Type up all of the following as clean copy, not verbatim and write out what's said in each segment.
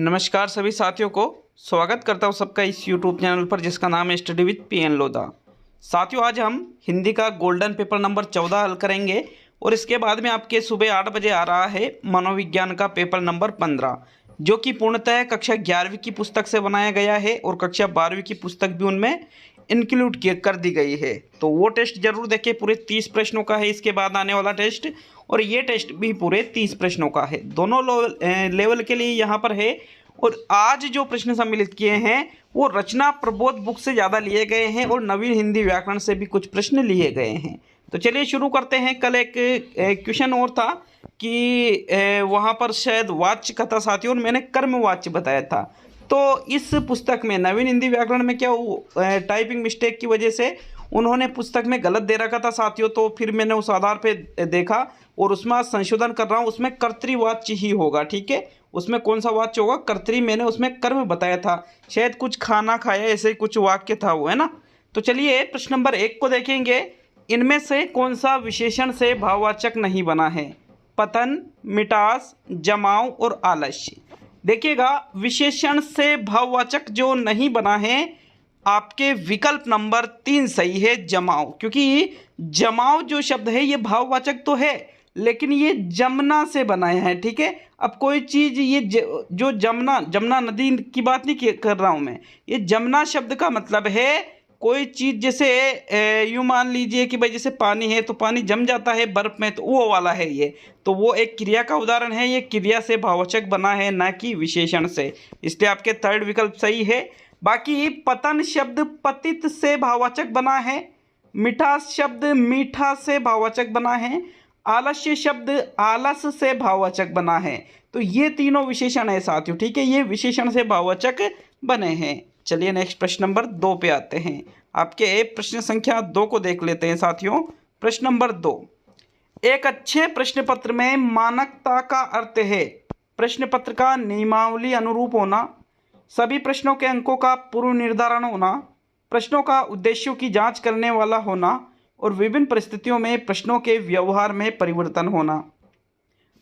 नमस्कार सभी साथियों को स्वागत करता हूँ सबका इस YouTube चैनल पर जिसका नाम है स्टडी विद PN लोधा। साथियों आज हम हिंदी का गोल्डन पेपर नंबर 14 हल करेंगे और इसके बाद में आपके सुबह 8 बजे आ रहा है मनोविज्ञान का पेपर नंबर 15 जो कि पूर्णतः कक्षा 11वीं की पुस्तक से बनाया गया है और कक्षा 12वीं की पुस्तक भी उनमें इंक्लूड कर दी गई है। तो वो टेस्ट जरूर देखें, पूरे 30 प्रश्नों का है इसके बाद आने वाला टेस्ट, और ये टेस्ट भी पूरे 30 प्रश्नों का है, दोनों लेवल के लिए यहाँ पर है। और आज जो प्रश्न सम्मिलित किए हैं वो रचना प्रबोध बुक से ज़्यादा लिए गए हैं और नवीन हिंदी व्याकरण से भी कुछ प्रश्न लिए गए हैं। तो चलिए शुरू करते हैं। कल एक क्वेश्चन और था कि वहाँ पर शायद वाच्य का था साथियों, और मैंने कर्म वाच्य बताया था। तो इस पुस्तक में नवीन हिंदी व्याकरण में क्या टाइपिंग मिस्टेक की वजह से उन्होंने पुस्तक में गलत दे रखा था साथियों। तो फिर मैंने उस आधार पे देखा और उसमें संशोधन कर रहा हूँ, उसमें कर्तृवाच्य ही होगा। ठीक है, उसमें कौन सा वाच्य होगा? कर्तरी। मैंने उसमें कर्म बताया था, शायद कुछ खाना खाया ऐसे ही कुछ वाक्य था वो, है ना। तो चलिए प्रश्न नंबर 1 को देखेंगे। इनमें से कौन सा विशेषण से भाववाचक नहीं बना है? पतन, मिठास, जमाव और आलस्य। देखिएगा, विशेषण से भाववाचक जो नहीं बना है आपके विकल्प नंबर 3 सही है, जमाव। क्योंकि जमाव जो शब्द है ये भाववाचक तो है लेकिन ये जमुना से बनाया है। ठीक है, अब कोई चीज़ ये जो जमुना नदी की बात नहीं कर रहा हूँ मैं, ये जमुना शब्द का मतलब है कोई चीज़, जैसे यूँ मान लीजिए कि भाई जैसे पानी है तो पानी जम जाता है बर्फ़ में, तो वो वाला है ये। तो वो एक क्रिया का उदाहरण है, ये क्रिया से भाववाचक बना है ना कि विशेषण से, इसलिए आपके थर्ड विकल्प सही है। बाकी पतन शब्द पतित से भाववाचक बना है, मिठास शब्द मीठा से भाववाचक बना है, आलस्य शब्द आलस से भाववाचक बना है। तो ये तीनों विशेषण है साथियों। ठीक है, ये विशेषण से भाववाचक बने हैं। चलिए नेक्स्ट प्रश्न नंबर 2 पे आते हैं। आपके प्रश्न संख्या 2 को देख लेते हैं साथियों। प्रश्न नंबर 2, एक अच्छे प्रश्न पत्र में मानकता का अर्थ है प्रश्न पत्र का नियमावली अनुरूप होना, सभी प्रश्नों के अंकों का पूर्व निर्धारण होना, प्रश्नों का उद्देश्यों की जांच करने वाला होना और विभिन्न परिस्थितियों में प्रश्नों के व्यवहार में परिवर्तन होना।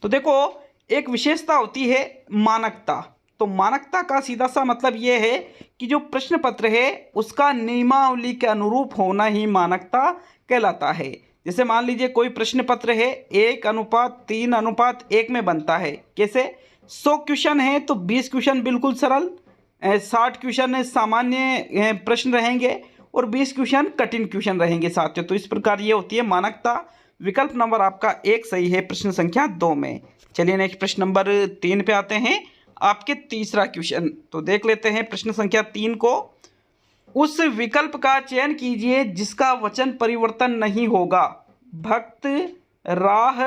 तो देखो, एक विशेषता होती है मानकता। तो मानकता का सीधा सा मतलब ये है कि जो प्रश्न पत्र है उसका नियमावली के अनुरूप होना ही मानकता कहलाता है। जैसे मान लीजिए कोई प्रश्न पत्र है 1:3:1 में बनता है। कैसे? 100 क्वेश्चन है तो 20 क्वेश्चन बिल्कुल सरल, 60 क्वेश्चन सामान्य प्रश्न रहेंगे और 20 क्वेश्चन कठिन क्वेश्चन रहेंगे साथियों। तो इस प्रकार ये होती है मानकता। विकल्प नंबर आपका 1 सही है प्रश्न संख्या 2 में। चलिए नेक्स्ट प्रश्न नंबर 3 पे आते हैं। आपके तीसरा क्वेश्चन तो देख लेते हैं। प्रश्न संख्या 3 को, उस विकल्प का चयन कीजिए जिसका वचन परिवर्तन नहीं होगा। भक्त, राह,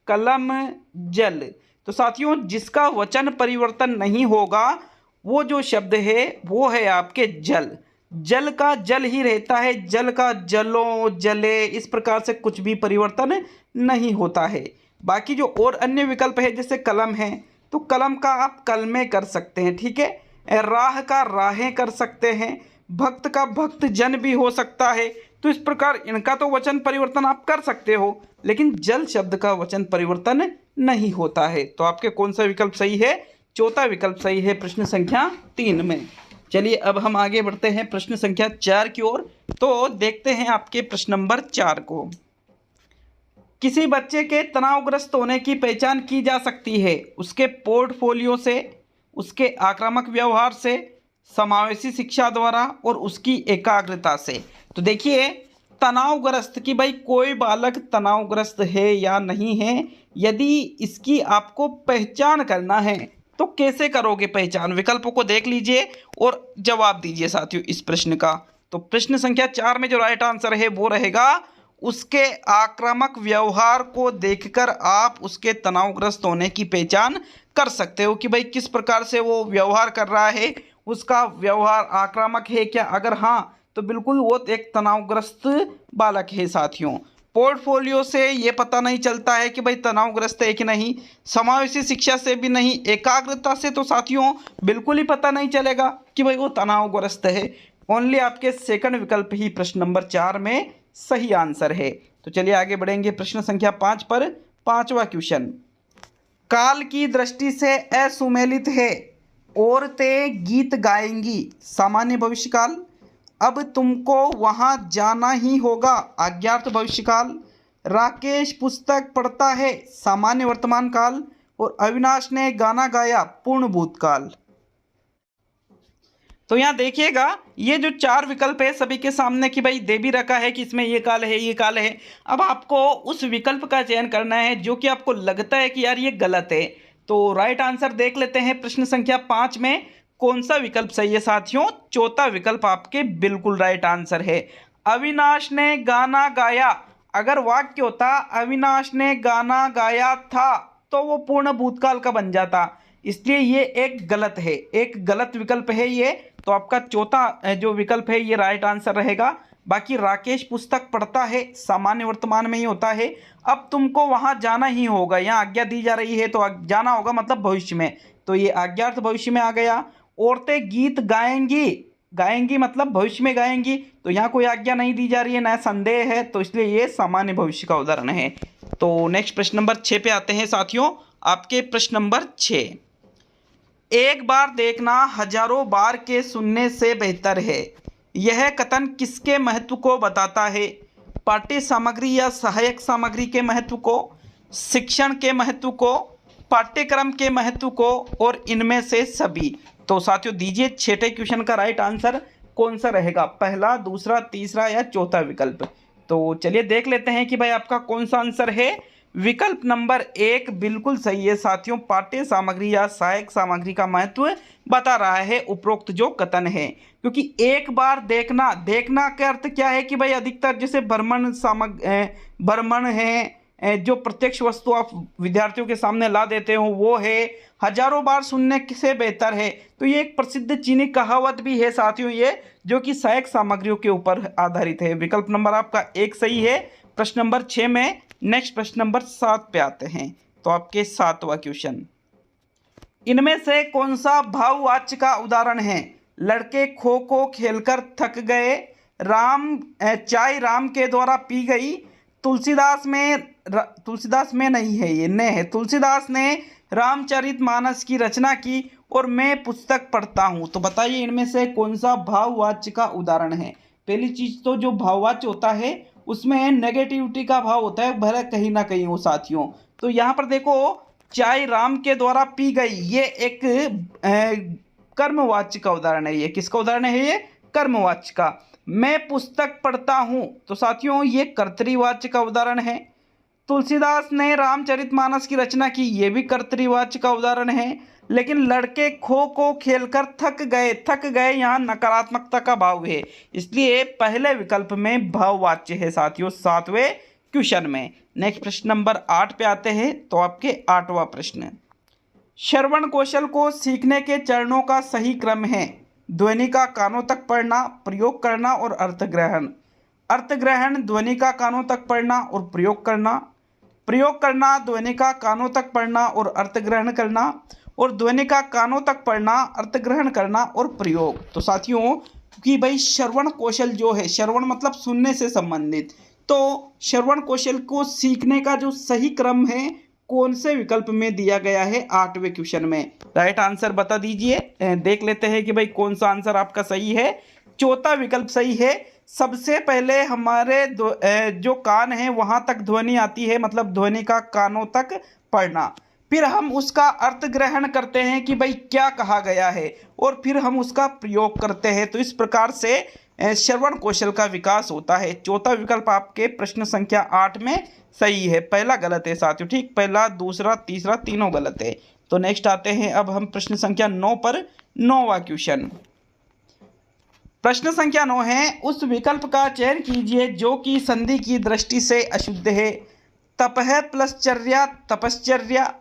कलम, जल। तो साथियों जिसका वचन परिवर्तन नहीं होगा वो जो शब्द है वो है आपके जल। जल का जल ही रहता है, जल का जलो, जले, इस प्रकार से कुछ भी परिवर्तन नहीं होता है। बाकी जो और अन्य विकल्प है जैसे कलम है तो कलम का आप कलमे कर सकते हैं। ठीक है, राह का राहें कर सकते हैं, भक्त का भक्त जन भी हो सकता है। तो इस प्रकार इनका तो वचन परिवर्तन आप कर सकते हो लेकिन जल शब्द का वचन परिवर्तन नहीं होता है। तो आपके कौन सा विकल्प सही है? चौथा विकल्प सही है प्रश्न संख्या 3 में। चलिए अब हम आगे बढ़ते हैं प्रश्न संख्या 4 की ओर। तो देखते हैं आपके प्रश्न नंबर 4 को। किसी बच्चे के तनावग्रस्त होने की पहचान की जा सकती है उसके पोर्टफोलियो से, उसके आक्रामक व्यवहार से, समावेशी शिक्षा द्वारा और उसकी एकाग्रता से। तो देखिए, तनावग्रस्त कि भाई कोई बालक तनावग्रस्त है या नहीं है, यदि इसकी आपको पहचान करना है तो कैसे करोगे पहचान? विकल्पों को देख लीजिए और जवाब दीजिए साथियों इस प्रश्न का। तो प्रश्न संख्या 4 में जो राइट आंसर है वो रहेगा, उसके आक्रामक व्यवहार को देखकर आप उसके तनावग्रस्त होने की पहचान कर सकते हो कि भाई किस प्रकार से वो व्यवहार कर रहा है, उसका व्यवहार आक्रामक है क्या? अगर हाँ तो बिल्कुल वो एक तनावग्रस्त बालक है साथियों। पोर्टफोलियो से ये पता नहीं चलता है कि भाई तनावग्रस्त है कि नहीं, समावेशी शिक्षा से भी नहीं, एकाग्रता से तो साथियों बिल्कुल ही पता नहीं चलेगा कि भाई वो तनावग्रस्त है। ओनली आपके सेकंड विकल्प ही प्रश्न नंबर 4 में सही आंसर है। तो चलिए आगे बढ़ेंगे प्रश्न संख्या 5 पर। 5वां क्वेश्चन, काल की दृष्टि से असुमेलित है औरतें गीत गाएंगी सामान्य भविष्यकाल। अब तुमको वहाँ जाना ही होगा आज्ञार्थ भविष्यकाल। राकेश पुस्तक पढ़ता है सामान्य वर्तमान काल। और अविनाश ने गाना गाया पूर्ण भूतकाल। तो यहाँ देखिएगा ये जो चार विकल्प है सभी के सामने कि भाई दे भी रखा है कि इसमें ये काल है ये काल है। अब आपको उस विकल्प का चयन करना है जो कि आपको लगता है कि यार ये गलत है। तो राइट आंसर देख लेते हैं प्रश्न संख्या 5 में कौन सा विकल्प सही है साथियों। चौथा विकल्प आपके बिल्कुल राइट आंसर है। अविनाश ने गाना गाया, अगर वाक्य होता अविनाश ने गाना गाया था तो वो पूर्ण भूतकाल का बन जाता, इसलिए ये एक गलत है, एक गलत विकल्प है ये। तो आपका चौथा जो विकल्प है ये राइट आंसर रहेगा। बाकी राकेश पुस्तक पढ़ता है सामान्य वर्तमान में ही होता है। अब तुमको वहां जाना ही होगा, यहाँ आज्ञा दी जा रही है तो जाना होगा मतलब भविष्य में, तो ये आज्ञार्थ भविष्य में आ गया। औरतें गीत गाएंगी, गाएंगी मतलब भविष्य में गाएंगी, तो यहाँ कोई आज्ञा नहीं दी जा रही है ना संदेह है, तो इसलिए ये सामान्य भविष्य का उदाहरण है। तो नेक्स्ट प्रश्न नंबर 6 पे आते हैं साथियों। आपके प्रश्न नंबर 6, एक बार देखना हजारों बार के सुनने से बेहतर है, यह कथन किसके महत्व को बताता है। पाठ्य सामग्री या सहायक सामग्री के महत्व को, शिक्षण के महत्व को, पाठ्यक्रम के महत्व को, और इनमें से सभी। तो साथियों दीजिए छठे क्वेश्चन का राइट आंसर कौन सा रहेगा, पहला, दूसरा, तीसरा या चौथा विकल्प। तो चलिए देख लेते हैं कि भाई आपका कौन सा आंसर है। विकल्प नंबर 1 बिल्कुल सही है साथियों। पाठ्य सामग्री या सहायक सामग्री का महत्व बता रहा है उपरोक्त जो कथन है, क्योंकि एक बार देखना, देखना का अर्थ क्या है कि भाई अधिकतर जैसे भ्रमण है, जो प्रत्यक्ष वस्तु आप विद्यार्थियों के सामने ला देते हो वो है, हजारों बार सुनने से बेहतर है। तो ये एक प्रसिद्ध चीनी कहावत भी है साथियों ये, जो कि सहायक सामग्रियों के ऊपर आधारित है। विकल्प नंबर आपका 1 सही है प्रश्न नंबर 6 में। नेक्स्ट प्रश्न नंबर 7 पे आते हैं। तो आपके 7वां क्वेश्चन, इनमें से कौन सा भाववाच्य का उदाहरण है। लड़के खो खो खेलकर थक गए, चाय राम के द्वारा पी गई, तुलसीदास में नहीं है, ये ने है, तुलसीदास ने रामचरितमानस की रचना की, और मैं पुस्तक पढ़ता हूँ। तो बताइए इनमें से कौन सा भाववाच्य का उदाहरण है। पहली चीज तो जो भाववाच्य होता है उसमें नेगेटिविटी का भाव होता है, भले कहीं ना कहीं हो साथियों। तो यहाँ पर देखो चाय राम के द्वारा पी गई, ये एक कर्मवाच्य का उदाहरण है। ये किसका उदाहरण है, ये कर्मवाच्य का। मैं पुस्तक पढ़ता हूँ, तो साथियों ये कर्तृवाच्य का उदाहरण है। तुलसीदास ने रामचरितमानस की रचना की, ये भी कर्तृवाच्य का उदाहरण है। लेकिन लड़के खो खो खेलकर थक गए यहाँ नकारात्मकता का भाव है, इसलिए पहले विकल्प में भाववाच्य है साथियों 7वें क्वेश्चन में। नेक्स्ट प्रश्न नंबर 8 पे आते हैं। तो आपके 8वां प्रश्न, श्रवण कौशल को सीखने के चरणों का सही क्रम है। ध्वनि का कानों तक पढ़ना, प्रयोग करना और अर्थग्रहण। अर्थग्रहण ध्वनि का कानों तक पढ़ना और प्रयोग करना, प्रयोग करना ध्वनि का कानों तक पढ़ना और अर्थग्रहण करना, और ध्वनि का कानों तक पढ़ना, अर्थग्रहण करना और प्रयोग। तो साथियों कि भाई श्रवण कौशल जो है, श्रवण मतलब सुनने से संबंधित, तो श्रवण कौशल को सीखने का जो सही क्रम है कौन से विकल्प में दिया गया है 8वें क्वेश्चन में। राइट आंसर बता दीजिए, देख लेते हैं कि भाई कौन सा आंसर आपका सही है। चौथा विकल्प सही है। सबसे पहले हमारे जो कान है वहां तक ध्वनि आती है, मतलब ध्वनि का कानों तक पढ़ना, फिर हम उसका अर्थ ग्रहण करते हैं कि भाई क्या कहा गया है, और फिर हम उसका प्रयोग करते हैं। तो इस प्रकार से श्रवण कौशल का विकास होता है। चौथा विकल्प आपके प्रश्न संख्या 8 में सही है, पहला गलत है साथियों, ठीक, पहला, दूसरा, तीसरा तीनों गलत है। तो नेक्स्ट आते हैं अब हम प्रश्न संख्या 9 पर। 9वां क्वेश्चन, प्रश्न संख्या 9 है, उस विकल्प का चयन कीजिए जो कि संधि की दृष्टि से अशुद्ध है। तपः प्लस चर्या तपश्चर्या,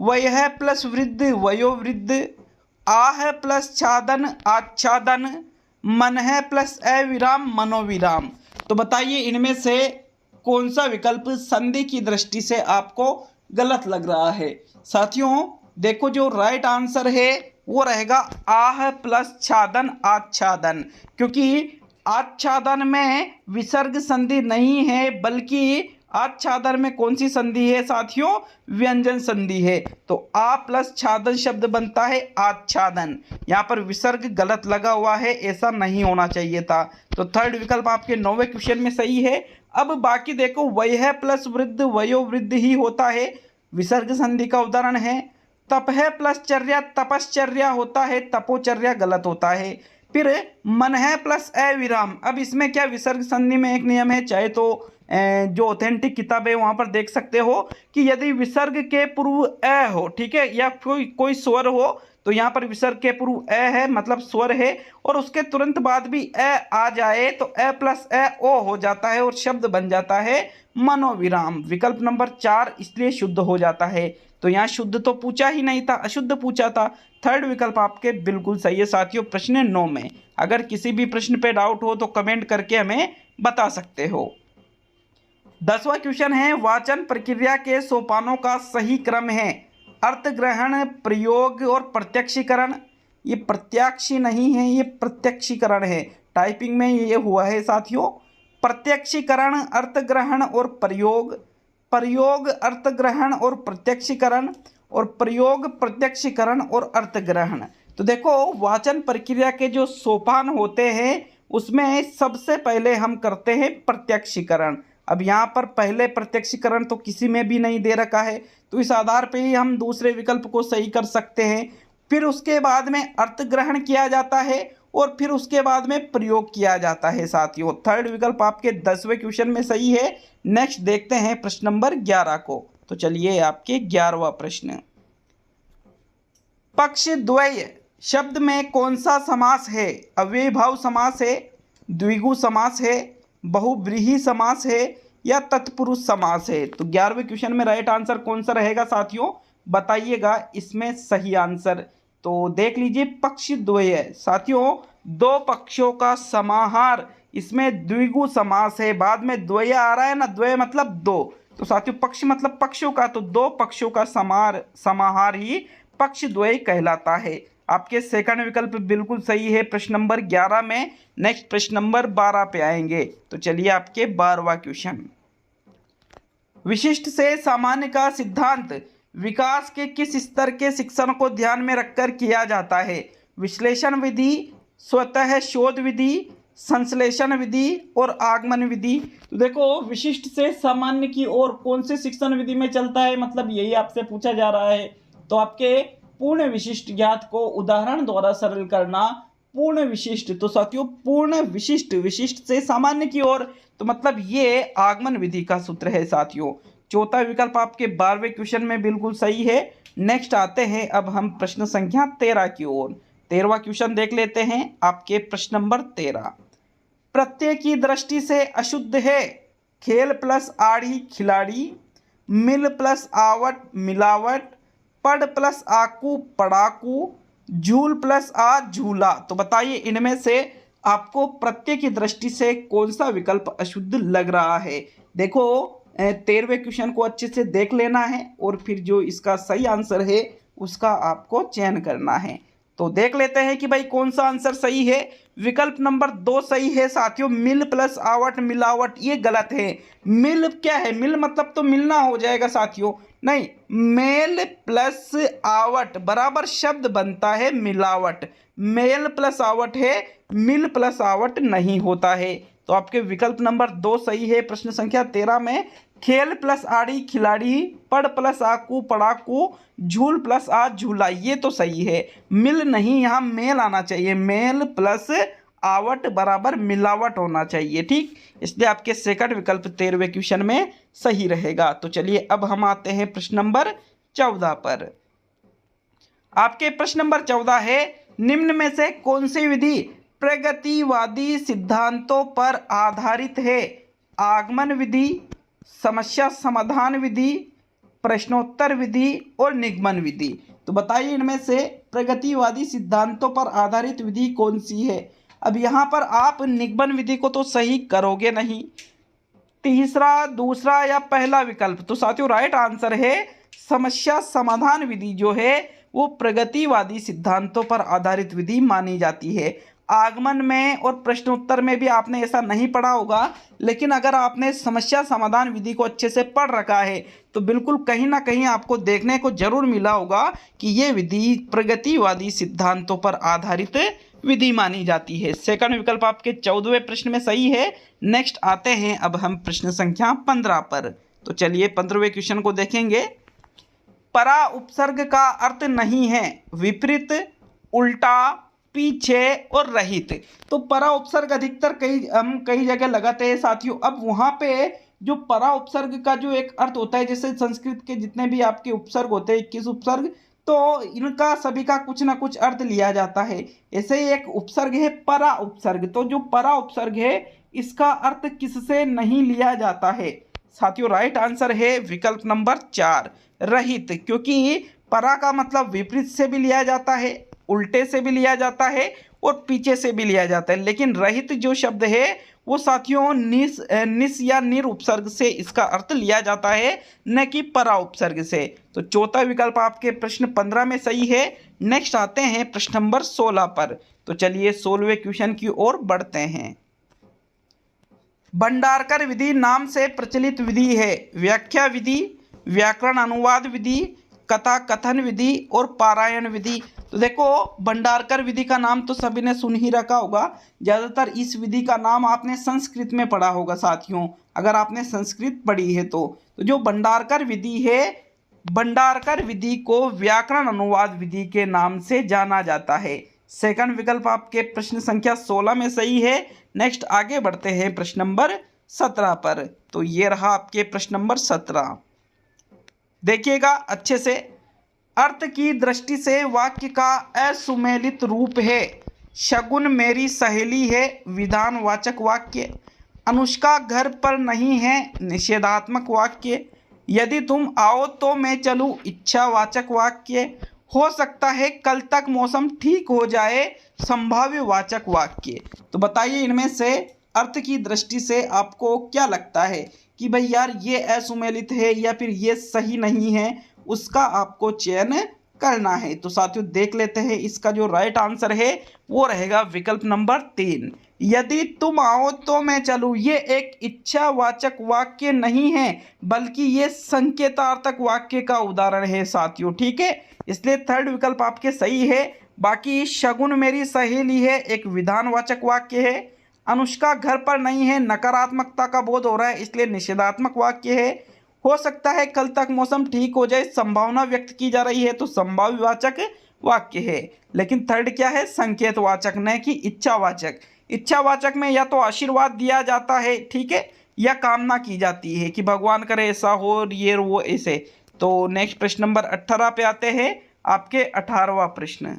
वयः प्लस वृद्ध वयोवृद्ध, आह प्लस छादन आच्छादन, मनः प्लस अविराम मनोविराम। तो बताइए इनमें से कौन सा विकल्प संधि की दृष्टि से आपको गलत लग रहा है। साथियों देखो जो राइट आंसर है वो रहेगा आह प्लस छादन आच्छादन, क्योंकि आच्छादन में विसर्ग संधि नहीं है बल्कि आच्छादन में कौन सी संधि है साथियों? व्यंजन संधि है। तो आ प्लस छादन शब्द बनता है आच्छादन। यहाँ पर विसर्ग गलत लगा हुआ है, ऐसा नहीं होना चाहिए था। तो थर्ड विकल्प आपके 9वें क्वेश्चन में सही है। अब बाकी देखो, वय प्लस वृद्ध वयोवृद्ध ही होता है, विसर्ग संधि का उदाहरण है। तप है प्लस चर्या तपश्चर्या होता है, तपोचर्या गलत होता है। फिर मन है प्लस अविराम, अब इसमें क्या विसर्ग संधि में एक नियम है, चाहे तो जो ऑथेंटिक किताब है वहां पर देख सकते हो कि यदि विसर्ग के पूर्व अ हो, ठीक है, या कोई स्वर हो, तो यहाँ पर विसर्ग के पूर्व अ है मतलब स्वर है, और उसके तुरंत बाद भी अ आ जाए तो अ प्लस अ ओ हो जाता है और शब्द बन जाता है मनोविराम। विकल्प नंबर 4 इसलिए शुद्ध हो जाता है। तो यहाँ शुद्ध तो पूछा ही नहीं था, अशुद्ध पूछा था। थर्ड विकल्प आपके बिल्कुल सही है साथियों। प्रश्न 9 में अगर किसी भी प्रश्न पे डाउट हो तो कमेंट करके हमें बता सकते हो। 10वां क्वेश्चन है, वाचन प्रक्रिया के सोपानों का सही क्रम है अर्थ ग्रहण, प्रयोग और प्रत्यक्षीकरण। ये प्रत्याक्षी नहीं है, ये प्रत्यक्षीकरण है। टाइपिंग में ये हुआ है साथियों। प्रत्यक्षीकरण, अर्थ ग्रहण और प्रयोग, प्रयोग अर्थ ग्रहण और प्रत्यक्षीकरण, और प्रयोग प्रत्यक्षीकरण और अर्थ ग्रहण। तो देखो, वाचन प्रक्रिया के जो सोपान होते हैं उसमें सबसे पहले हम करते हैं प्रत्यक्षीकरण। अब यहाँ पर पहले प्रत्यक्षीकरण तो किसी में भी नहीं दे रखा है, तो इस आधार पे ही हम दूसरे विकल्प को सही कर सकते हैं। फिर उसके बाद में अर्थ ग्रहण किया जाता है और फिर उसके बाद में प्रयोग किया जाता है साथियों। थर्ड विकल्प आपके 10वें क्वेश्चन में सही है। नेक्स्ट देखते हैं प्रश्न नंबर 11 को। तो चलिए आपके 11वां प्रश्न, पक्ष द्वय शब्द में कौन सा समास है? अव्ययीभाव समास है, द्विगु समास है, बहुव्रीहि समास है, या तत्पुरुष समास है? तो 11वें क्वेश्चन में राइट आंसर कौन सा रहेगा साथियों, बताइएगा इसमें सही आंसर। तो देख लीजिए, पक्ष द्वय साथियों, दो पक्षों का समाहार, इसमें द्विगु समास है, बाद में द्वय आ रहा है ना, द्वय मतलब दो, तो साथियों पक्ष मतलब पक्षों का, तो दो पक्षों का समाहार ही पक्ष द्वय कहलाता है। आपके सेकंड विकल्प बिल्कुल सही है प्रश्न नंबर 11 में। नेक्स्ट प्रश्न नंबर 12 पे आएंगे। तो चलिए आपके 12वां क्वेश्चन, विशिष्ट से सामान्य का सिद्धांत विकास के किस स्तर के शिक्षण को ध्यान में रखकर किया जाता है? विश्लेषण विधि, स्वतः शोध विधि, संश्लेषण विधि और आगमन विधि। तो देखो, विशिष्ट से सामान्य की ओर कौन से शिक्षण विधि में चलता है, मतलब यही आपसे पूछा जा रहा है। तो आपके पूर्ण विशिष्ट ज्ञात को उदाहरण द्वारा सरल करना। पूर्ण विशिष्ट, तो साथियों पूर्ण विशिष्ट, विशिष्ट से सामान्य की ओर, तो मतलब ये आगमन विधि का सूत्र है साथियों। चौथा विकल्प आपके 12वें क्वेश्चन में बिल्कुल सही है। नेक्स्ट आते हैं अब हम प्रश्न संख्या 13 की ओर। 13वां क्वेश्चन देख लेते हैं आपके प्रश्न नंबर 13, प्रत्यय की दृष्टि से अशुद्ध है खेल प्लस आड़ी खिलाड़ी, मिल प्लस आवट मिलावट, पढ़ प्लस आकू पढ़ाकू, झूल प्लस आ झूला। तो बताइए इनमें से आपको प्रत्यय की दृष्टि से कौन सा विकल्प अशुद्ध लग रहा है? देखो, 13वें क्वेश्चन को अच्छे से देख लेना है और फिर जो इसका सही आंसर है उसका आपको चयन करना है। तो देख लेते हैं कि भाई कौन सा आंसर सही है। विकल्प नंबर 2 सही है साथियों, मिल प्लस आवट मिलावट, ये गलत है। मिल क्या है? मिल मतलब तो मिलना हो जाएगा साथियों, नहीं, मेल प्लस आवट बराबर शब्द बनता है मिलावट। मेल प्लस आवट है, मिल प्लस आवट नहीं होता है। तो आपके विकल्प नंबर 2 सही है प्रश्न संख्या 13 में। खेल प्लस आड़ी खिलाड़ी, पढ़ प्लस आकू पढ़ाकू, झूल प्लस आ झूला, ये तो सही है। मिल नहीं, यहाँ मेल आना चाहिए, मेल प्लस आवट बराबर मिलावट होना चाहिए, ठीक। इसलिए आपके सेकंड विकल्प 13वें क्वेश्चन में सही रहेगा। तो चलिए अब हम आते हैं प्रश्न नंबर 14 पर। आपके प्रश्न नंबर 14 है, निम्न में से कौन सी विधि प्रगतिवादी सिद्धांतों पर आधारित है? आगमन विधि, समस्या समाधान विधि, प्रश्नोत्तर विधि और निगमन विधि। तो बताइए इनमें से प्रगतिवादी सिद्धांतों पर आधारित विधि कौन सी है? अब यहाँ पर आप निगमन विधि को तो सही करोगे नहीं, तीसरा, दूसरा या पहला विकल्प। तो साथियों राइट आंसर है समस्या समाधान विधि जो है वो प्रगतिवादी सिद्धांतों पर आधारित विधि मानी जाती है। आगमन में और प्रश्नोत्तर में भी आपने ऐसा नहीं पढ़ा होगा, लेकिन अगर आपने समस्या समाधान विधि को अच्छे से पढ़ रखा है तो बिल्कुल कहीं ना कहीं आपको देखने को जरूर मिला होगा कि ये विधि प्रगतिवादी सिद्धांतों पर आधारित विधि मानी जाती है। सेकंड विकल्प आपके 14वें प्रश्न में सही है। नेक्स्ट आते हैं अब हम प्रश्न संख्या 15 पर। तो चलिए 15वें क्वेश्चन को देखेंगे। परा उपसर्ग का अर्थ नहीं है विपरीत, उल्टा, पीछे और रहित। तो परा उपसर्ग अधिकतर कई जगह लगाते हैं साथियों। अब वहां पे जो परा उपसर्ग का जो एक अर्थ होता है, जैसे संस्कृत के जितने भी आपके उपसर्ग होते हैं 21 उपसर्ग, तो इनका सभी का कुछ ना कुछ अर्थ लिया जाता है। ऐसे ही एक उपसर्ग है परा उपसर्ग। तो जो परा उपसर्ग है इसका अर्थ किससे नहीं लिया जाता है साथियों? राइट आंसर है विकल्प नंबर 4 रहित, क्योंकि परा का मतलब विपरीत से भी लिया जाता है, उल्टे से भी लिया जाता है और पीछे से भी लिया जाता है। लेकिन रहित जो शब्द है वो साथियों निस या निर उपसर्ग से इसका अर्थ लिया जाता है, न कि परा उपसर्ग से। तो चौथा विकल्प आपके प्रश्न 15 में सही है। नेक्स्ट आते हैं प्रश्न नंबर 16 पर। तो चलिए 16वें क्वेश्चन की ओर बढ़ते हैं। भंडारकर विधि नाम से प्रचलित विधि है व्याख्या विधि, व्याकरण अनुवाद विधि, कथा कथन विधि और पारायण विधि। तो देखो भंडारकर विधि का नाम तो सभी ने सुन ही रखा होगा। ज़्यादातर इस विधि का नाम आपने संस्कृत में पढ़ा होगा साथियों, अगर आपने संस्कृत पढ़ी है तो जो भंडारकर विधि है, भंडारकर विधि को व्याकरण अनुवाद विधि के नाम से जाना जाता है। सेकंड विकल्प आपके प्रश्न संख्या 16 में सही है। नेक्स्ट आगे बढ़ते हैं प्रश्न नंबर 17 पर। तो ये रहा आपके प्रश्न नंबर 17। देखिएगा अच्छे से। अर्थ की दृष्टि से वाक्य का असुमेलित रूप है शगुन मेरी सहेली है विधानवाचक वाक्य, अनुष्का घर पर नहीं है निषेधात्मक वाक्य, यदि तुम आओ तो मैं चलूं इच्छावाचक वाक्य, हो सकता है कल तक मौसम ठीक हो जाए संभाव्य वाचक वाक्य। तो बताइए इनमें से अर्थ की दृष्टि से आपको क्या लगता है कि भाई यार ये असुमेलित है या फिर ये सही नहीं है, उसका आपको चयन करना है। तो साथियों देख लेते हैं, इसका जो राइट आंसर है वो रहेगा विकल्प नंबर 3 यदि तुम आओ तो मैं चलूं। ये एक इच्छावाचक वाक्य नहीं है बल्कि ये संकेतार्थक वाक्य का उदाहरण है साथियों, ठीक है। इसलिए थर्ड विकल्प आपके सही है। बाकी शगुन मेरी सहेली है एक विधानवाचक वाक्य है, अनुष्का घर पर नहीं है नकारात्मकता का बोध हो रहा है इसलिए निषेधात्मक वाक्य है, हो सकता है कल तक मौसम ठीक हो जाए संभावना व्यक्त की जा रही है तो संभाव्यवाचक वाक्य है। लेकिन थर्ड क्या है? संकेतवाचक, न कि इच्छावाचक। इच्छावाचक में या तो आशीर्वाद दिया जाता है, ठीक है, या कामना की जाती है कि भगवान करे ऐसा हो ये वो ऐसे। तो नेक्स्ट प्रश्न नंबर 18 पे आते हैं। आपके 18वां प्रश्न,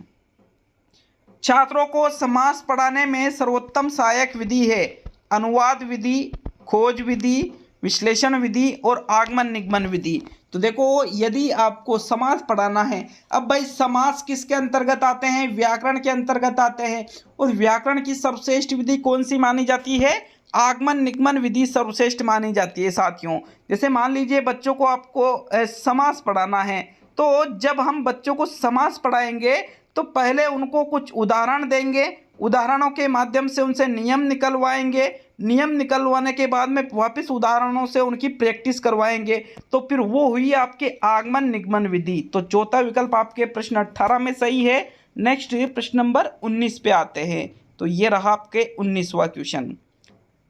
छात्रों को समास पढ़ाने में सर्वोत्तम सहायक विधि है अनुवाद विधि, खोज विधि, विश्लेषण विधि और आगमन निगमन विधि। तो देखो यदि आपको समास पढ़ाना है, अब भाई समास किसके अंतर्गत आते हैं? व्याकरण के अंतर्गत आते हैं। और व्याकरण की सर्वश्रेष्ठ विधि कौन सी मानी जाती है? आगमन निगमन विधि सर्वश्रेष्ठ मानी जाती है साथियों। जैसे मान लीजिए बच्चों को आपको समास पढ़ाना है, तो जब हम बच्चों को समास पढ़ाएंगे तो पहले उनको कुछ उदाहरण देंगे, उदाहरणों के माध्यम से उनसे नियम निकलवाएंगे, नियम निकलवाने के बाद में वापस उदाहरणों से उनकी प्रैक्टिस करवाएंगे, तो फिर वो हुई आपके आगमन निगमन विधि। तो चौथा विकल्प आपके प्रश्न 18 में सही है। नेक्स्ट प्रश्न नंबर 19 पे आते हैं। तो ये रहा आपके 19वां क्वेश्चन,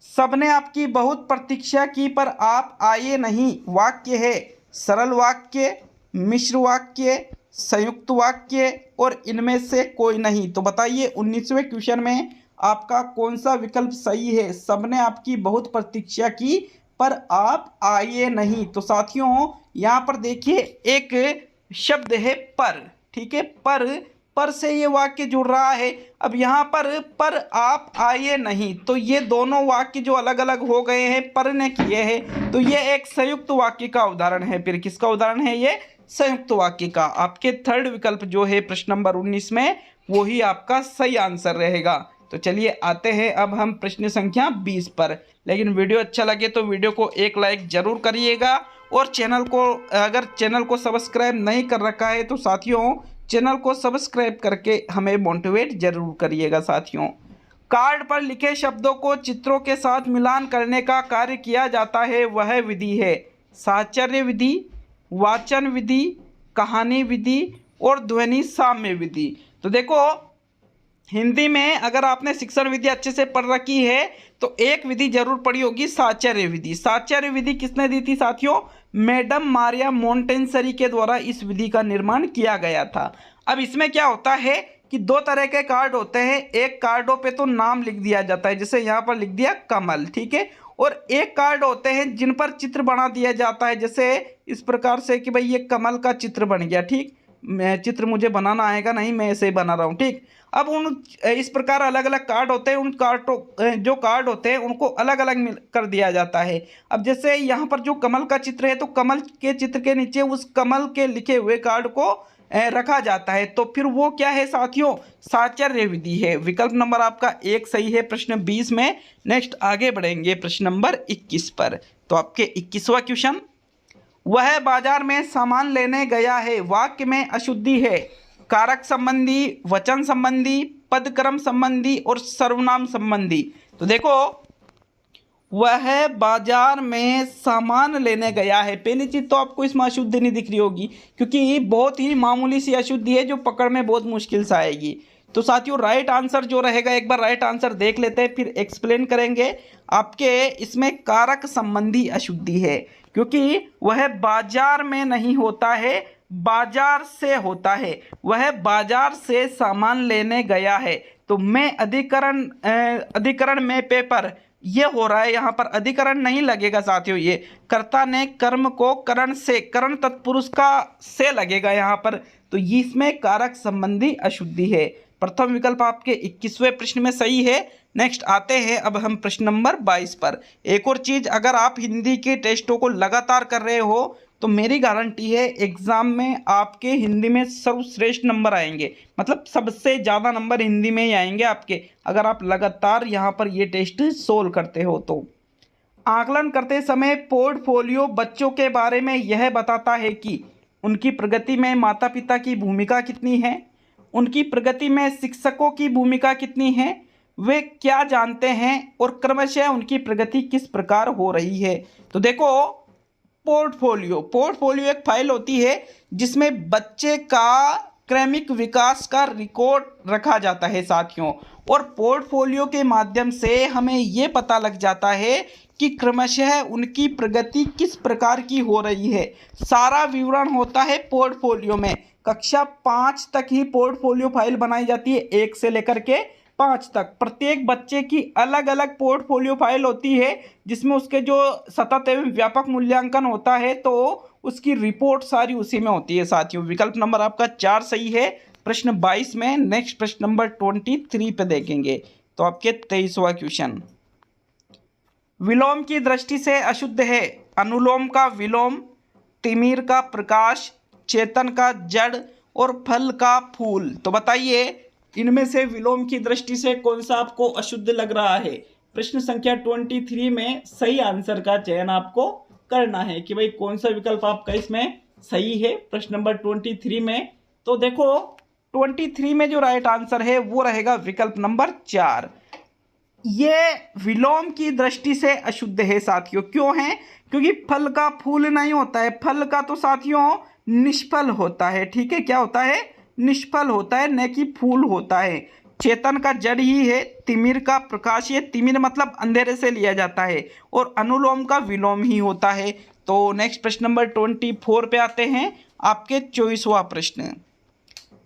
सबने आपकी बहुत प्रतीक्षा की पर आप आए नहीं वाक्य है सरल वाक्य, मिश्र वाक्य, संयुक्त वाक्य और इनमें से कोई नहीं। तो बताइए 19वें क्वेश्चन में आपका कौन सा विकल्प सही है? सबने आपकी बहुत प्रतीक्षा की पर आप आए नहीं। तो साथियों यहाँ पर देखिए एक शब्द है पर, ठीक है, पर से ये वाक्य जुड़ रहा है। अब यहाँ पर आप आए नहीं, तो ये दोनों वाक्य जो अलग अलग हो गए हैं पर ने किए हैं, तो ये एक संयुक्त वाक्य का उदाहरण है। फिर किसका उदाहरण है? ये संयुक्त वाक्य का। आपके थर्ड विकल्प जो है प्रश्न नंबर 19 में वो ही आपका सही आंसर रहेगा। तो चलिए आते हैं अब हम प्रश्न संख्या 20 पर। लेकिन वीडियो अच्छा लगे तो वीडियो को एक लाइक जरूर करिएगा और अगर चैनल को सब्सक्राइब नहीं कर रखा है तो साथियों चैनल को सब्सक्राइब करके हमें मोटिवेट जरूर करिएगा साथियों। कार्ड पर लिखे शब्दों को चित्रों के साथ मिलान करने का कार्य किया जाता है वह विधि है साहचर्य विधि, वाचन विधि, कहानी विधि और ध्वनि साम्य विधि। तो देखो हिंदी में अगर आपने शिक्षण विधि अच्छे से पढ़ रखी है तो एक विधि जरूर पढ़ी होगी साहचर्य विधि। साहचर्य विधि किसने दी थी साथियों? मैडम मारिया मोंटेसरी के द्वारा इस विधि का निर्माण किया गया था। अब इसमें क्या होता है कि दो तरह के कार्ड होते हैं। एक कार्डों पे तो नाम लिख दिया जाता है, जैसे यहाँ पर लिख दिया कमल, ठीक है। और एक कार्ड होते हैं जिन पर चित्र बना दिया जाता है, जैसे इस प्रकार से कि भाई ये कमल का चित्र बन गया, ठीक। मैं चित्र मुझे बनाना आएगा नहीं, मैं ऐसे ही बना रहा हूँ, ठीक। अब उन इस प्रकार अलग अलग कार्ड होते हैं, उन कार्डों जो कार्ड होते हैं उनको अलग अलग कर दिया जाता है। अब जैसे यहाँ पर जो कमल का चित्र है तो कमल के चित्र के नीचे उस कमल के लिखे हुए कार्ड को रखा जाता है, तो फिर वो क्या है साथियों? साहचर्य विधि है। विकल्प नंबर आपका एक सही है प्रश्न 20 में। नेक्स्ट आगे बढ़ेंगे प्रश्न नंबर 21 पर। तो आपके 21वां क्वेश्चन, वह बाजार में सामान लेने गया है वाक्य में अशुद्धि है कारक संबंधी, वचन संबंधी, पदक्रम संबंधी और सर्वनाम संबंधी। तो देखो वह बाजार में सामान लेने गया है, पहली चीज तो आपको इसमें अशुद्धि नहीं दिख रही होगी क्योंकि बहुत ही मामूली सी अशुद्धि है जो पकड़ में बहुत मुश्किल से आएगी। तो साथियों राइट आंसर जो रहेगा, एक बार राइट आंसर देख लेते हैं फिर एक्सप्लेन करेंगे। आपके इसमें कारक संबंधी अशुद्धि है क्योंकि वह बाजार में नहीं होता है, बाजार से होता है। वह बाजार से सामान लेने गया है, तो मैं अधिकरण में पेपर ये हो रहा है, यहाँ पर अधिकरण नहीं लगेगा साथियों। ये कर्ता ने कर्म को करण से, करण तत्पुरुष का से लगेगा यहाँ पर, तो इसमें कारक संबंधी अशुद्धि है। प्रथम विकल्प आपके 21वें प्रश्न में सही है। नेक्स्ट आते हैं अब हम प्रश्न नंबर 22 पर। एक और चीज, अगर आप हिंदी के टेस्टों को लगातार कर रहे हो तो मेरी गारंटी है एग्जाम में आपके हिंदी में सर्वश्रेष्ठ नंबर आएंगे, मतलब सबसे ज़्यादा नंबर हिंदी में ही आएंगे आपके, अगर आप लगातार यहाँ पर ये टेस्ट सोल्व करते हो तो। आकलन करते समय पोर्टफोलियो बच्चों के बारे में यह बताता है कि उनकी प्रगति में माता पिता की भूमिका कितनी है, उनकी प्रगति में शिक्षकों की भूमिका कितनी है, वे क्या जानते हैं और क्रमशः उनकी प्रगति किस प्रकार हो रही है। तो देखो पोर्टफोलियो एक फाइल होती है जिसमें बच्चे का क्रमिक विकास का रिकॉर्ड रखा जाता है साथियों, और पोर्टफोलियो के माध्यम से हमें ये पता लग जाता है कि क्रमशः उनकी प्रगति किस प्रकार की हो रही है। सारा विवरण होता है पोर्टफोलियो में। कक्षा 5 तक ही पोर्टफोलियो फाइल बनाई जाती है, 1 से लेकर के 5 तक। प्रत्येक बच्चे की अलग अलग पोर्टफोलियो फाइल होती है जिसमें उसके जो सतत एवं व्यापक मूल्यांकन होता है तो उसकी रिपोर्ट सारी उसी में होती है साथियों। विकल्प नंबर आपका 4 सही है प्रश्न 22 में। नेक्स्ट प्रश्न नंबर 23 पे देखेंगे। तो आपके 23वां क्वेश्चन, विलोम की दृष्टि से अशुद्ध है अनुलोम का विलोम, तिमिर का प्रकाश, चेतन का जड़ और फल का फूल। तो बताइए इनमें से विलोम की दृष्टि से कौन सा आपको अशुद्ध लग रहा है? प्रश्न संख्या 23 में सही आंसर का चयन आपको करना है कि भाई कौन सा विकल्प आपका इसमें सही है प्रश्न नंबर 23 में। तो देखो 23 में जो राइट आंसर है वो रहेगा विकल्प नंबर 4। ये विलोम की दृष्टि से अशुद्ध है साथियों। क्यों है? क्योंकि फल का फूल नहीं होता है, फल का तो साथियों निष्फल होता है, ठीक है। क्या होता है? निष्फल होता है, न कि फूल होता है। चेतन का जड़ ही है, तिमिर का प्रकाश, ये तिमिर मतलब अंधेरे से लिया जाता है, और अनुलोम का विलोम ही होता है। तो नेक्स्ट प्रश्न नंबर 24 पे आते हैं। आपके 24वां प्रश्न,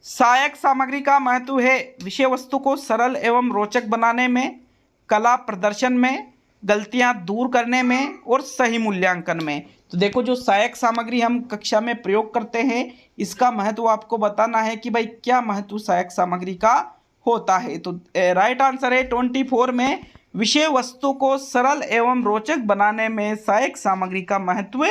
सहायक सामग्री का महत्व है विषय वस्तु को सरल एवं रोचक बनाने में, कला प्रदर्शन में, गलतियां दूर करने में और सही मूल्यांकन में। तो देखो जो सहायक सामग्री हम कक्षा में प्रयोग करते हैं इसका महत्व आपको बताना है कि भाई क्या महत्व सहायक सामग्री का होता है। तो राइट आंसर है 24 में विषय वस्तु को सरल एवं रोचक बनाने में सहायक सामग्री का महत्व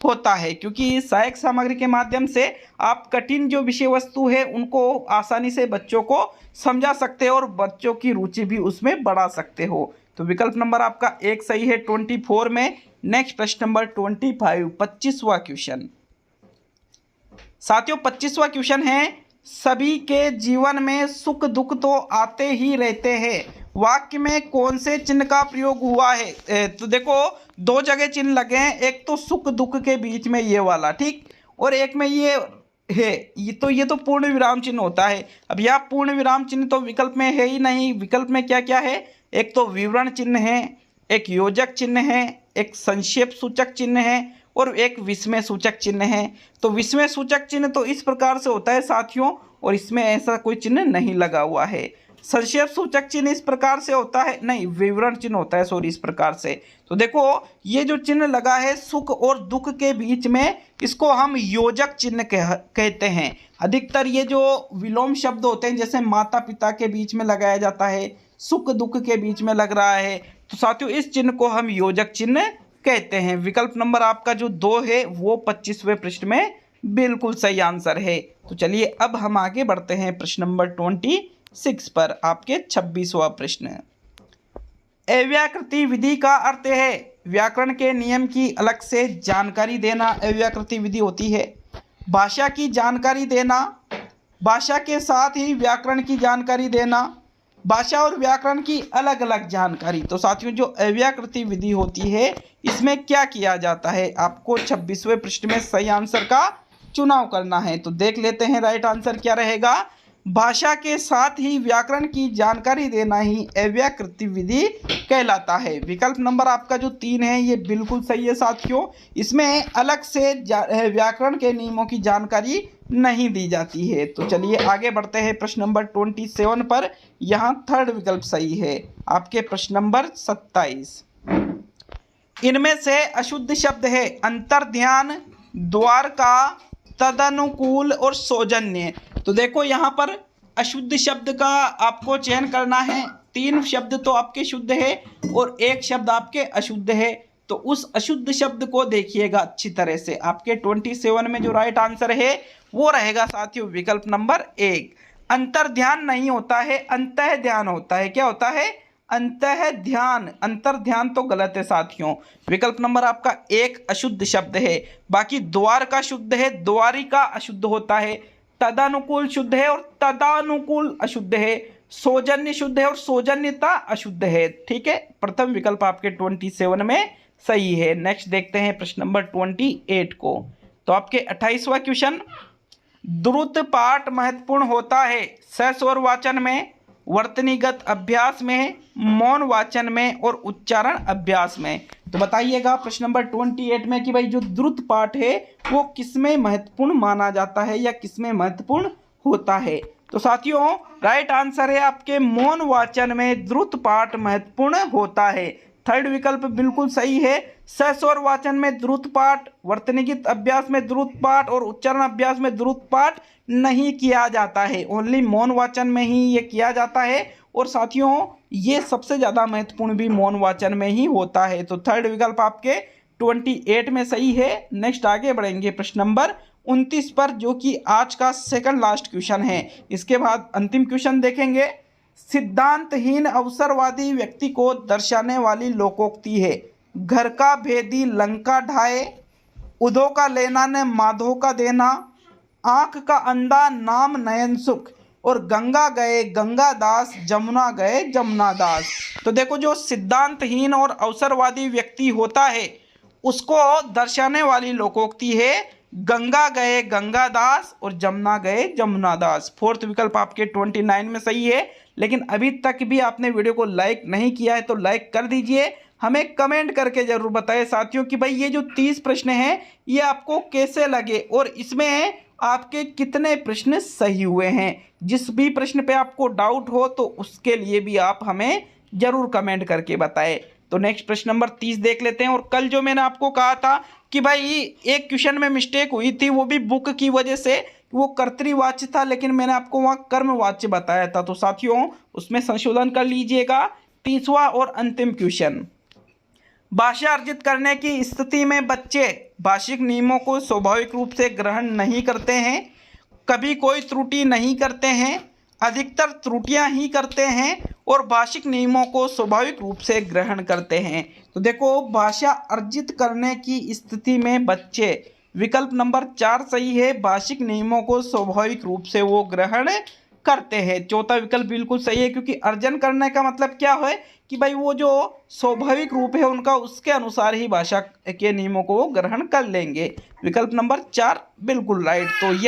होता है, क्योंकि सहायक सामग्री के माध्यम से आप कठिन जो विषय वस्तु है उनको आसानी से बच्चों को समझा सकते हो और बच्चों की रुचि भी उसमें बढ़ा सकते हो। तो विकल्प नंबर आपका 1 सही है 24 में। नेक्स्ट प्रश्न नंबर 25, 25वां क्वेश्चन। साथियों 25वां क्वेश्चन है, सभी के जीवन में सुख दुख तो आते ही रहते हैं वाक्य में कौन से चिन्ह का प्रयोग हुआ है? तो देखो दो जगह चिन्ह लगे हैं, एक तो सुख दुख के बीच में ये वाला, ठीक, और एक में ये है, ये तो पूर्ण विराम चिन्ह होता है। अब यह पूर्ण विराम चिन्ह तो विकल्प में है ही नहीं। विकल्प में क्या क्या है? एक तो विवरण चिन्ह है, एक योजक चिन्ह है, एक संक्षेप सूचक चिन्ह है और एक विस्मय सूचक चिन्ह है। तो विस्मय सूचक चिन्ह तो इस प्रकार से होता है साथियों, और इसमें ऐसा कोई चिन्ह नहीं लगा हुआ है। संक्षेप सूचक चिन्ह इस प्रकार से होता है, नहीं विवरण चिन्ह होता है, सॉरी, इस प्रकार से। तो देखो ये जो चिन्ह लगा है सुख और दुख के बीच में, इसको हम योजक चिन्ह कहते हैं। अधिकतर ये जो विलोम शब्द होते हैं, जैसे माता पिता के बीच में लगाया जाता है, सुख दुख के बीच में लग रहा है, तो साथियों इस चिन्ह को हम योजक चिन्ह कहते हैं। विकल्प नंबर आपका जो 2 है वो 25वें पृष्ठ में बिल्कुल सही आंसर है। तो चलिए अब हम आगे बढ़ते हैं प्रश्न नंबर 26 पर, आपके 26वां प्रश्न। अव्याकृति विधि का अर्थ है व्याकरण के नियम की अलग से जानकारी देना। अव्याकृति विधि होती है भाषा की जानकारी देना, भाषा के साथ ही व्याकरण की जानकारी देना, भाषा और व्याकरण की अलग अलग जानकारी। तो साथियों जो अव्याकृति विधि होती है इसमें क्या किया जाता है? आपको 26वें पृष्ठ में सही आंसर का चुनाव करना है। तो देख लेते हैं राइट आंसर क्या रहेगा। भाषा के साथ ही व्याकरण की जानकारी देना ही अव्याकृति विधि कहलाता है। विकल्प नंबर आपका जो 3 है ये बिल्कुल सही है साथियों। इसमें अलग से व्याकरण के नियमों की जानकारी नहीं दी जाती है। तो चलिए आगे बढ़ते हैं प्रश्न नंबर 27 पर। यहाँ थर्ड विकल्प सही है। आपके प्रश्न नंबर 27, इनमें से अशुद्ध शब्द है अंतर्ध्यान, द्वारका, तदनुकूल और सौजन्य। तो देखो यहाँ पर अशुद्ध शब्द का आपको चयन करना है। 3 शब्द तो आपके शुद्ध है और 1 शब्द आपके अशुद्ध है। तो उस अशुद्ध शब्द को देखिएगा अच्छी तरह से। आपके 27 में जो राइट आंसर है वो रहेगा साथियों विकल्प नंबर 1। अंतर्ध्यान नहीं होता है, अंतः ध्यान होता है। क्या होता है? अंतः ध्यान। अंतर्ध्यान तो गलत है साथियों। विकल्प नंबर आपका 1 अशुद्ध शब्द है। बाकी द्वार का शुद्ध है, द्वारिका अशुद्ध होता है, तदानुकूल शुद्ध है और तदानुकूल अशुद्ध है, सौजन्य शुद्ध है और सौजन्यता अशुद्ध है। ठीक है, प्रथम विकल्प आपके 27 में सही है। नेक्स्ट देखते हैं प्रश्न नंबर 28 को। तो आपके 28वां क्वेश्चन, द्रुत पाठ महत्वपूर्ण होता है सस्वर वाचन में, वर्तनीगत अभ्यास में, मौन वाचन में और उच्चारण अभ्यास में। तो बताइएगा प्रश्न नंबर 28 में कि भाई जो द्रुत पाठ है वो किसमें महत्वपूर्ण माना जाता है या किसमें महत्वपूर्ण होता है? तो साथियों राइट आंसर है आपके मौन वाचन में द्रुत पाठ महत्वपूर्ण होता है। थर्ड विकल्प बिल्कुल सही है। सस्वर वाचन में द्रुत पाठ, वर्तनीगत अभ्यास में द्रुत पाठ और उच्चारण अभ्यास में द्रुत पाठ नहीं किया जाता है। ओनली मौन वाचन में ही ये किया जाता है और साथियों ये सबसे ज़्यादा महत्वपूर्ण भी मौन वाचन में ही होता है। तो थर्ड विकल्प आपके 28 में सही है। नेक्स्ट आगे बढ़ेंगे प्रश्न नंबर 29 पर, जो कि आज का सेकंड लास्ट क्वेश्चन है। इसके बाद अंतिम क्वेश्चन देखेंगे। सिद्धांतहीन अवसरवादी व्यक्ति को दर्शाने वाली लोकोक्ति है। घर का भेदी लंका ढाए, उदो का लेना ने माधो का देना, आंख का अंधा नाम नयन सुख और गंगा गए गंगादास, जमुना गए जमुनादास। तो देखो जो सिद्धांतहीन और अवसरवादी व्यक्ति होता है उसको दर्शाने वाली लोकोक्ति है गंगा गए गंगादास और जमुना गए जमुनादास। फोर्थ विकल्प आपके 29 में सही है। लेकिन अभी तक भी आपने वीडियो को लाइक नहीं किया है तो लाइक कर दीजिए। हमें कमेंट करके जरूर बताएं साथियों कि भाई ये जो 30 प्रश्न हैं ये आपको कैसे लगे और इसमें आपके कितने प्रश्न सही हुए हैं। जिस भी प्रश्न पे आपको डाउट हो तो उसके लिए भी आप हमें जरूर कमेंट करके बताएं। तो नेक्स्ट प्रश्न नंबर 30 देख लेते हैं। और कल जो मैंने आपको कहा था कि भाई एक क्वेश्चन में मिस्टेक हुई थी, वो भी बुक की वजह से, वो कर्तृवाच्य था लेकिन मैंने आपको वहाँ कर्मवाच्य बताया था। तो साथियों उसमें संशोधन कर लीजिएगा। 30वां और अंतिम क्वेश्चन, भाषा अर्जित करने की स्थिति में बच्चे भाषिक नियमों को स्वाभाविक रूप से ग्रहण नहीं करते हैं, कभी कोई त्रुटि नहीं करते हैं, अधिकतर त्रुटियां ही करते हैं और भाषिक नियमों को स्वाभाविक रूप से ग्रहण करते हैं। तो देखो भाषा अर्जित करने की स्थिति में बच्चे, विकल्प नंबर 4 सही है। भाषिक नियमों को स्वाभाविक रूप से वो ग्रहण करते हैं। चौथा विकल्प बिल्कुल सही है, क्योंकि अर्जन करने का मतलब क्या है कि भाई वो जो स्वाभाविक रूप है उनका, उसके अनुसार ही भाषा के नियमों को वो ग्रहण कर लेंगे। विकल्प नंबर 4 बिल्कुल राइट। तो